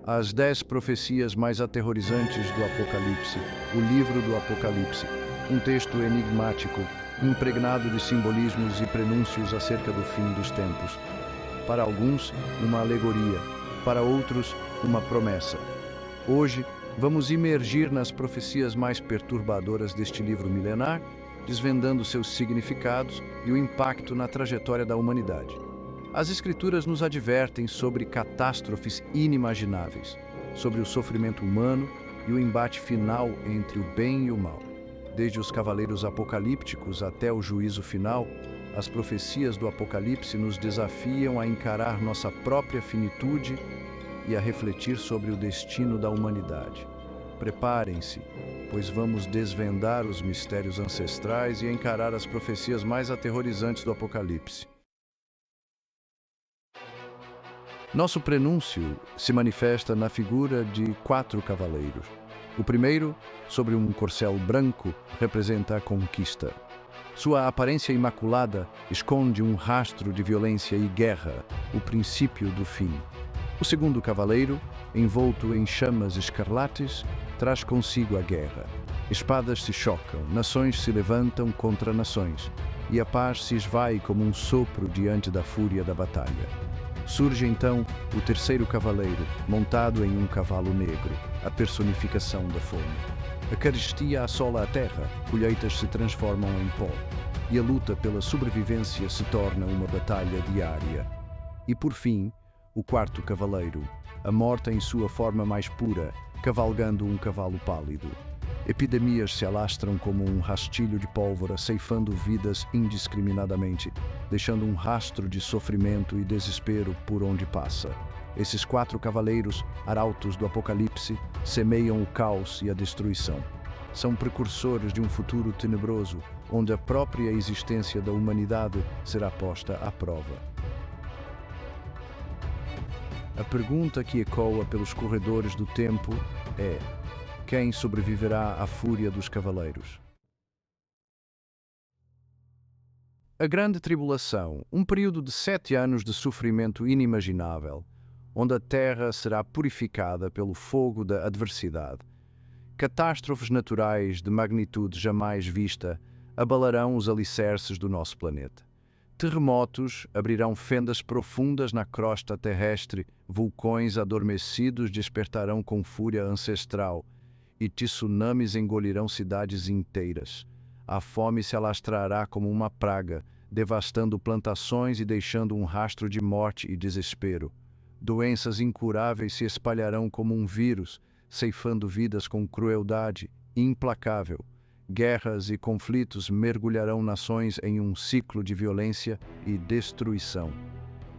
As 10 profecias mais aterrorizantes do Apocalipse, o livro do Apocalipse, um texto enigmático, impregnado de simbolismos e prenúncios acerca do fim dos tempos. Para alguns, uma alegoria, para outros, uma promessa. Hoje, vamos imergir nas profecias mais perturbadoras deste livro milenar, desvendando seus significados e o impacto na trajetória da humanidade. As Escrituras nos advertem sobre catástrofes inimagináveis, sobre o sofrimento humano e o embate final entre o bem e o mal. Desde os cavaleiros apocalípticos até o juízo final, as profecias do Apocalipse nos desafiam a encarar nossa própria finitude e a refletir sobre o destino da humanidade. Preparem-se, pois vamos desvendar os mistérios ancestrais e encarar as profecias mais aterrorizantes do Apocalipse. Nosso prenúncio se manifesta na figura de 4 cavaleiros. O primeiro, sobre um corcel branco, representa a conquista. Sua aparência imaculada esconde um rastro de violência e guerra, o princípio do fim. O segundo cavaleiro, envolto em chamas escarlates, traz consigo a guerra. Espadas se chocam, nações se levantam contra nações, e a paz se esvai como um sopro diante da fúria da batalha. Surge então o terceiro cavaleiro, montado em um cavalo negro, a personificação da fome. A carestia assola a terra, colheitas se transformam em pó, e a luta pela sobrevivência se torna uma batalha diária. E por fim, o quarto cavaleiro, a morte em sua forma mais pura, cavalgando um cavalo pálido. Epidemias se alastram como um rastilho de pólvora, ceifando vidas indiscriminadamente, deixando um rastro de sofrimento e desespero por onde passa. Esses 4 cavaleiros, arautos do Apocalipse, semeiam o caos e a destruição. São precursores de um futuro tenebroso, onde a própria existência da humanidade será posta à prova. A pergunta que ecoa pelos corredores do tempo é: quem sobreviverá à fúria dos cavaleiros? A Grande Tribulação, um período de 7 anos de sofrimento inimaginável, onde a terra será purificada pelo fogo da adversidade. Catástrofes naturais de magnitude jamais vista abalarão os alicerces do nosso planeta. Terremotos abrirão fendas profundas na crosta terrestre, vulcões adormecidos despertarão com fúria ancestral, e tsunamis engolirão cidades inteiras. A fome se alastrará como uma praga, devastando plantações e deixando um rastro de morte e desespero. Doenças incuráveis se espalharão como um vírus, ceifando vidas com crueldade implacável. Guerras e conflitos mergulharão nações em um ciclo de violência e destruição.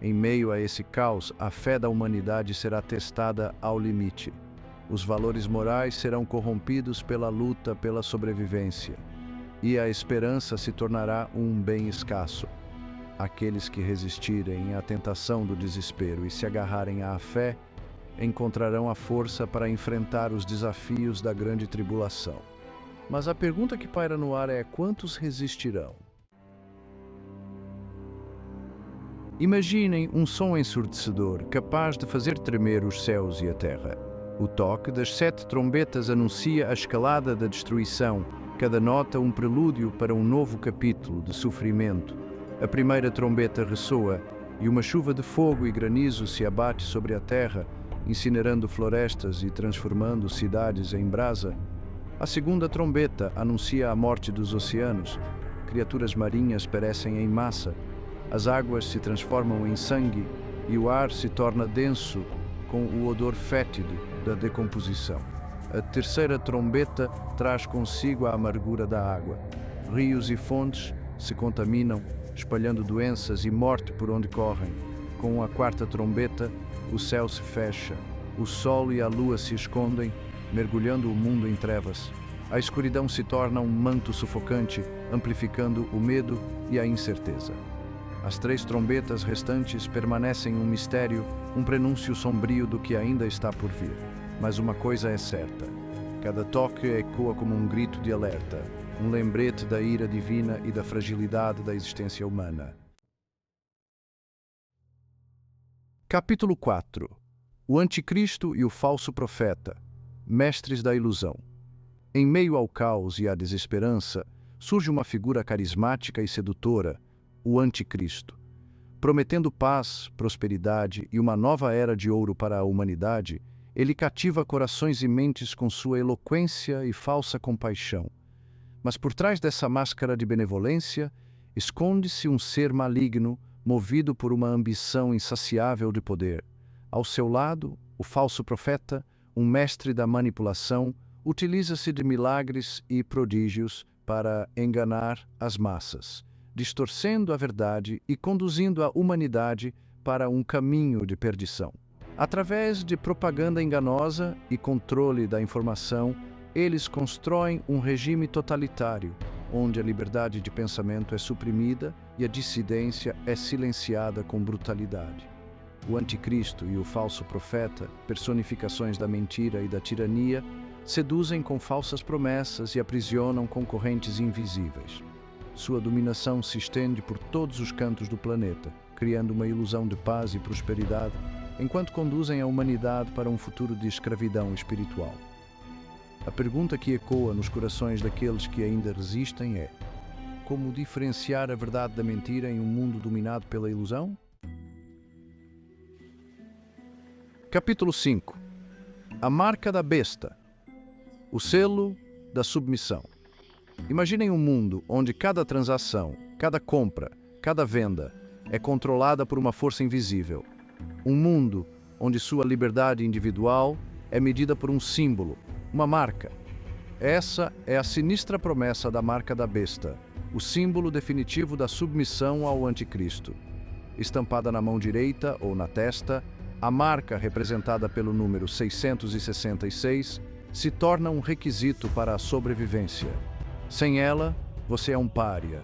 Em meio a esse caos, a fé da humanidade será testada ao limite. Os valores morais serão corrompidos pela luta pela sobrevivência, e a esperança se tornará um bem escasso. Aqueles que resistirem à tentação do desespero e se agarrarem à fé, encontrarão a força para enfrentar os desafios da grande tribulação. Mas a pergunta que paira no ar é: quantos resistirão? Imaginem um som ensurdecedor capaz de fazer tremer os céus e a terra. O toque das 7 trombetas anuncia a escalada da destruição, cada nota um prelúdio para um novo capítulo de sofrimento. A primeira trombeta ressoa e uma chuva de fogo e granizo se abate sobre a terra, incinerando florestas e transformando cidades em brasa. A segunda trombeta anuncia a morte dos oceanos. Criaturas marinhas perecem em massa. As águas se transformam em sangue e o ar se torna denso com o odor fétido da decomposição. A terceira trombeta traz consigo a amargura da água. Rios e fontes se contaminam, espalhando doenças e morte por onde correm. Com a quarta trombeta, o céu se fecha. O sol e a lua se escondem, mergulhando o mundo em trevas. A escuridão se torna um manto sufocante, amplificando o medo e a incerteza. As 3 trombetas restantes permanecem um mistério, um prenúncio sombrio do que ainda está por vir. Mas uma coisa é certa: cada toque ecoa como um grito de alerta, um lembrete da ira divina e da fragilidade da existência humana. Capítulo 4. O anticristo e o falso profeta, mestres da ilusão. Em meio ao caos e à desesperança, surge uma figura carismática e sedutora, o anticristo. Prometendo paz, prosperidade e uma nova era de ouro para a humanidade, ele cativa corações e mentes com sua eloquência e falsa compaixão. Mas por trás dessa máscara de benevolência, esconde-se um ser maligno, movido por uma ambição insaciável de poder. Ao seu lado, o falso profeta, um mestre da manipulação, utiliza-se de milagres e prodígios para enganar as massas, distorcendo a verdade e conduzindo a humanidade para um caminho de perdição. Através de propaganda enganosa e controle da informação, eles constroem um regime totalitário, onde a liberdade de pensamento é suprimida e a dissidência é silenciada com brutalidade. O anticristo e o falso profeta, personificações da mentira e da tirania, seduzem com falsas promessas e aprisionam concorrentes invisíveis. Sua dominação se estende por todos os cantos do planeta, criando uma ilusão de paz e prosperidade, enquanto conduzem a humanidade para um futuro de escravidão espiritual. A pergunta que ecoa nos corações daqueles que ainda resistem é: como diferenciar a verdade da mentira em um mundo dominado pela ilusão? Capítulo 5. A marca da besta. O selo da submissão. Imaginem um mundo onde cada transação, cada compra, cada venda é controlada por uma força invisível. Um mundo onde sua liberdade individual é medida por um símbolo, uma marca. Essa é a sinistra promessa da marca da besta, o símbolo definitivo da submissão ao anticristo. Estampada na mão direita ou na testa, a marca, representada pelo número 666, se torna um requisito para a sobrevivência. Sem ela, você é um pária,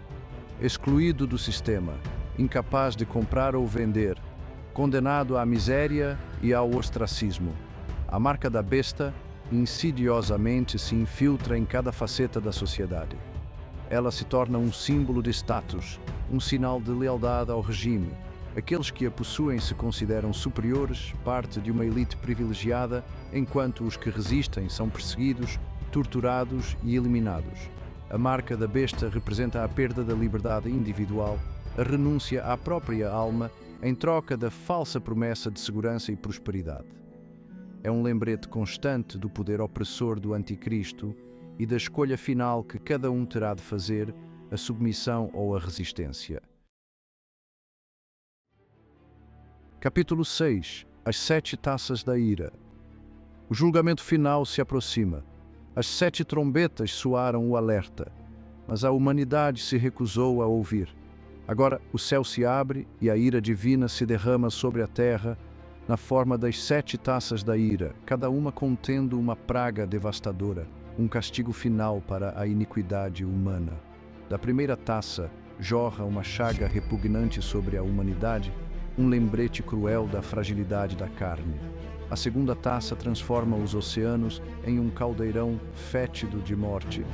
excluído do sistema, incapaz de comprar ou vender, condenado à miséria e ao ostracismo. A marca da besta insidiosamente se infiltra em cada faceta da sociedade. Ela se torna um símbolo de status, um sinal de lealdade ao regime. Aqueles que a possuem se consideram superiores, parte de uma elite privilegiada, enquanto os que resistem são perseguidos, torturados e eliminados. A marca da besta representa a perda da liberdade individual, a renúncia à própria alma, em troca da falsa promessa de segurança e prosperidade. É um lembrete constante do poder opressor do anticristo e da escolha final que cada um terá de fazer, a submissão ou a resistência. Capítulo 6. As 7 taças da ira. O julgamento final se aproxima. As 7 trombetas soaram o alerta, mas a humanidade se recusou a ouvir. Agora o céu se abre e a ira divina se derrama sobre a terra na forma das 7 taças da ira, cada uma contendo uma praga devastadora, um castigo final para a iniquidade humana. Da primeira taça jorra uma chaga repugnante sobre a humanidade, um lembrete cruel da fragilidade da carne. A segunda taça transforma os oceanos em um caldeirão fétido de morte,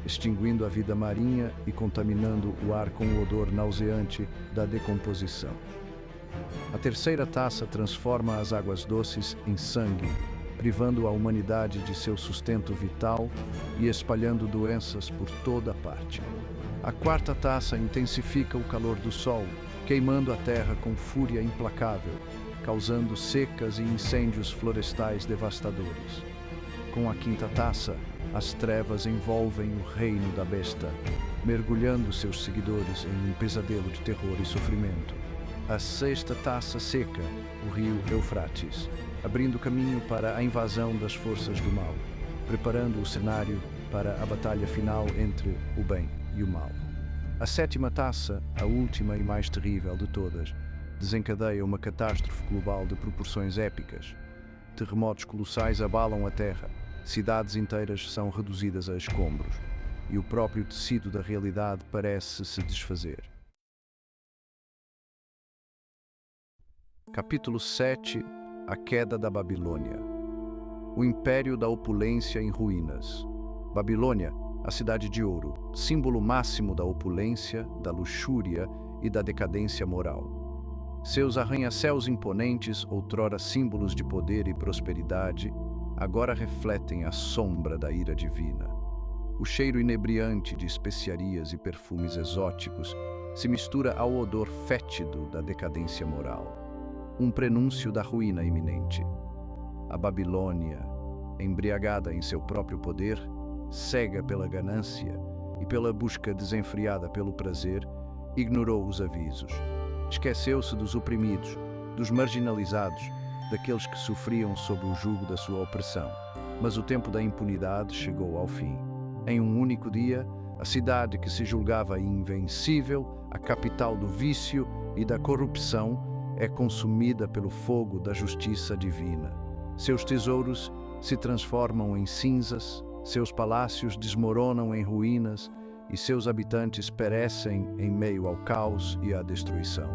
extinguindo a vida marinha e contaminando o ar com o odor nauseante da decomposição. A terceira taça transforma as águas doces em sangue, privando a humanidade de seu sustento vital e espalhando doenças por toda parte. A quarta taça intensifica o calor do sol, queimando a terra com fúria implacável, causando secas e incêndios florestais devastadores. Com a quinta taça, as trevas envolvem o reino da besta, mergulhando seus seguidores em um pesadelo de terror e sofrimento. A sexta taça seca o rio Eufrates, abrindo caminho para a invasão das forças do mal, preparando o cenário para a batalha final entre o bem e o mal. A sétima taça, a última e mais terrível de todas, desencadeia uma catástrofe global de proporções épicas. Terremotos colossais abalam a Terra, cidades inteiras são reduzidas a escombros, e o próprio tecido da realidade parece se desfazer. Capítulo 7. A queda da Babilônia. O império da opulência em ruínas. Babilônia, a cidade de ouro, símbolo máximo da opulência, da luxúria e da decadência moral. Seus arranha-céus imponentes, outrora símbolos de poder e prosperidade, agora refletem a sombra da ira divina. O cheiro inebriante de especiarias e perfumes exóticos se mistura ao odor fétido da decadência moral, um prenúncio da ruína iminente. A Babilônia, embriagada em seu próprio poder, cega pela ganância e pela busca desenfreada pelo prazer, ignorou os avisos. Esqueceu-se dos oprimidos, dos marginalizados, daqueles que sofriam sob o jugo da sua opressão. Mas o tempo da impunidade chegou ao fim. Em um único dia, a cidade que se julgava invencível, a capital do vício e da corrupção, é consumida pelo fogo da justiça divina. Seus tesouros se transformam em cinzas, seus palácios desmoronam em ruínas e seus habitantes perecem em meio ao caos e à destruição.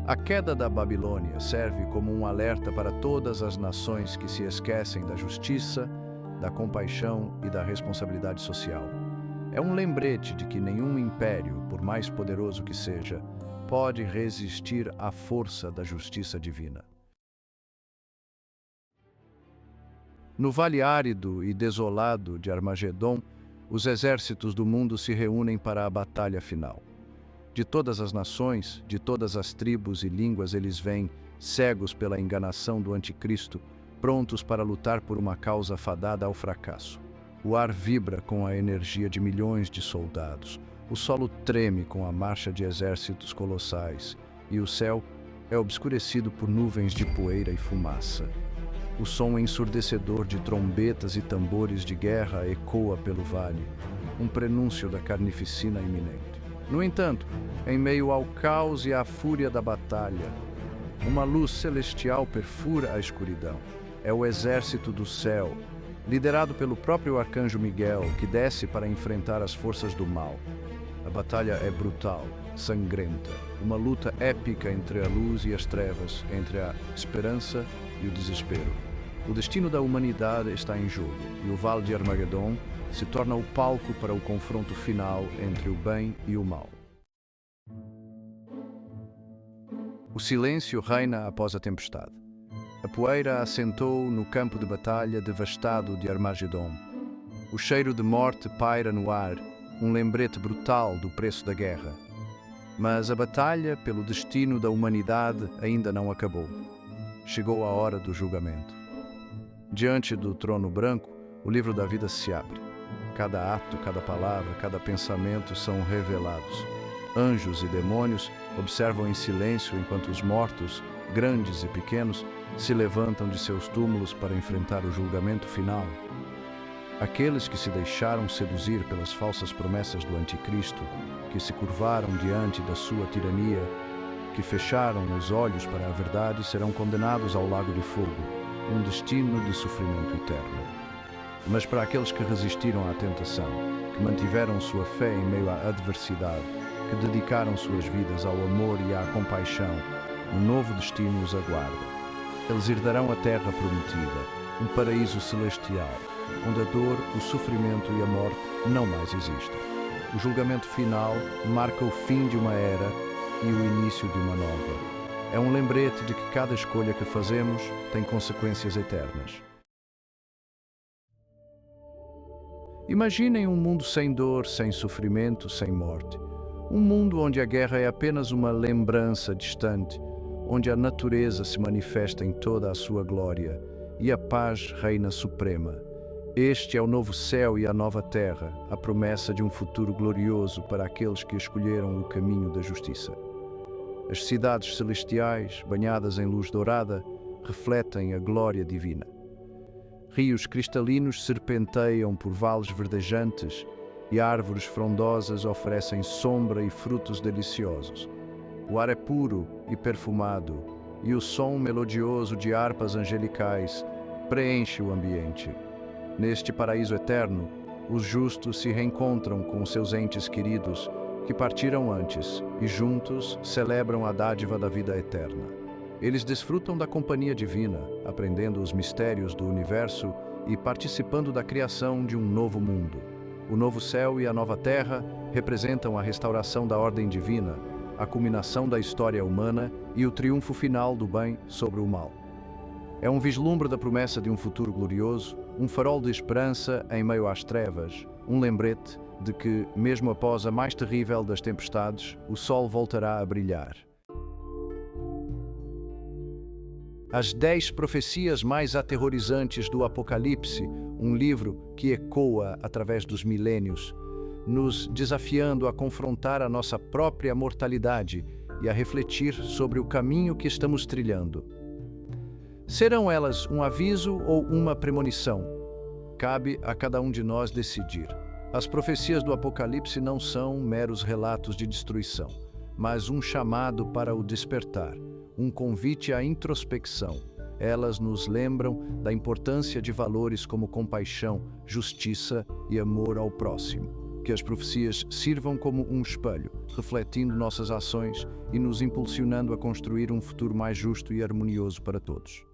A queda da Babilônia serve como um alerta para todas as nações que se esquecem da justiça, da compaixão e da responsabilidade social. É um lembrete de que nenhum império, por mais poderoso que seja, pode resistir à força da justiça divina. No vale árido e desolado de Armagedon, os exércitos do mundo se reúnem para a batalha final. De todas as nações, de todas as tribos e línguas eles vêm, cegos pela enganação do anticristo, prontos para lutar por uma causa fadada ao fracasso. O ar vibra com a energia de milhões de soldados, o solo treme com a marcha de exércitos colossais, e o céu é obscurecido por nuvens de poeira e fumaça. O som ensurdecedor de trombetas e tambores de guerra ecoa pelo vale, um prenúncio da carnificina iminente. No entanto, em meio ao caos e à fúria da batalha, uma luz celestial perfura a escuridão. É o exército do céu, liderado pelo próprio arcanjo Miguel, que desce para enfrentar as forças do mal. A batalha é brutal, sangrenta, uma luta épica entre a luz e as trevas, entre a esperança e o desespero. O destino da humanidade está em jogo, e o Vale de Armagedon se torna o palco para o confronto final entre o bem e o mal. O silêncio reina após a tempestade. A poeira assentou no campo de batalha devastado de Armagedon. O cheiro de morte paira no ar, um lembrete brutal do preço da guerra. Mas a batalha pelo destino da humanidade ainda não acabou. Chegou a hora do julgamento. Diante do trono branco, o livro da vida se abre. Cada ato, cada palavra, cada pensamento são revelados. Anjos e demônios observam em silêncio enquanto os mortos, grandes e pequenos, se levantam de seus túmulos para enfrentar o julgamento final. Aqueles que se deixaram seduzir pelas falsas promessas do anticristo, que se curvaram diante da sua tirania, que fecharam os olhos para a verdade, serão condenados ao lago de fogo, um destino de sofrimento eterno. Mas para aqueles que resistiram à tentação, que mantiveram sua fé em meio à adversidade, que dedicaram suas vidas ao amor e à compaixão, um novo destino os aguarda. Eles herdarão a terra prometida, um paraíso celestial, onde a dor, o sofrimento e a morte não mais existem. O julgamento final marca o fim de uma era e o início de uma nova. É um lembrete de que cada escolha que fazemos tem consequências eternas. Imaginem um mundo sem dor, sem sofrimento, sem morte. Um mundo onde a guerra é apenas uma lembrança distante, onde a natureza se manifesta em toda a sua glória e a paz reina suprema. Este é o novo céu e a nova terra, a promessa de um futuro glorioso para aqueles que escolheram o caminho da justiça. As cidades celestiais, banhadas em luz dourada, refletem a glória divina. Rios cristalinos serpenteiam por vales verdejantes e árvores frondosas oferecem sombra e frutos deliciosos. O ar é puro e perfumado, e o som melodioso de harpas angelicais preenche o ambiente. Neste paraíso eterno, os justos se reencontram com seus entes queridos que partiram antes e juntos celebram a dádiva da vida eterna. Eles desfrutam da companhia divina, aprendendo os mistérios do universo e participando da criação de um novo mundo. O novo céu e a nova terra representam a restauração da ordem divina, a culminação da história humana e o triunfo final do bem sobre o mal. É um vislumbre da promessa de um futuro glorioso, um farol de esperança em meio às trevas, um lembrete de que, mesmo após a mais terrível das tempestades, o sol voltará a brilhar. As 10 profecias mais aterrorizantes do Apocalipse, um livro que ecoa através dos milênios, nos desafiando a confrontar a nossa própria mortalidade e a refletir sobre o caminho que estamos trilhando. Serão elas um aviso ou uma premonição? Cabe a cada um de nós decidir. As profecias do Apocalipse não são meros relatos de destruição, mas um chamado para o despertar, um convite à introspecção. Elas nos lembram da importância de valores como compaixão, justiça e amor ao próximo. Que as profecias sirvam como um espelho, refletindo nossas ações e nos impulsionando a construir um futuro mais justo e harmonioso para todos.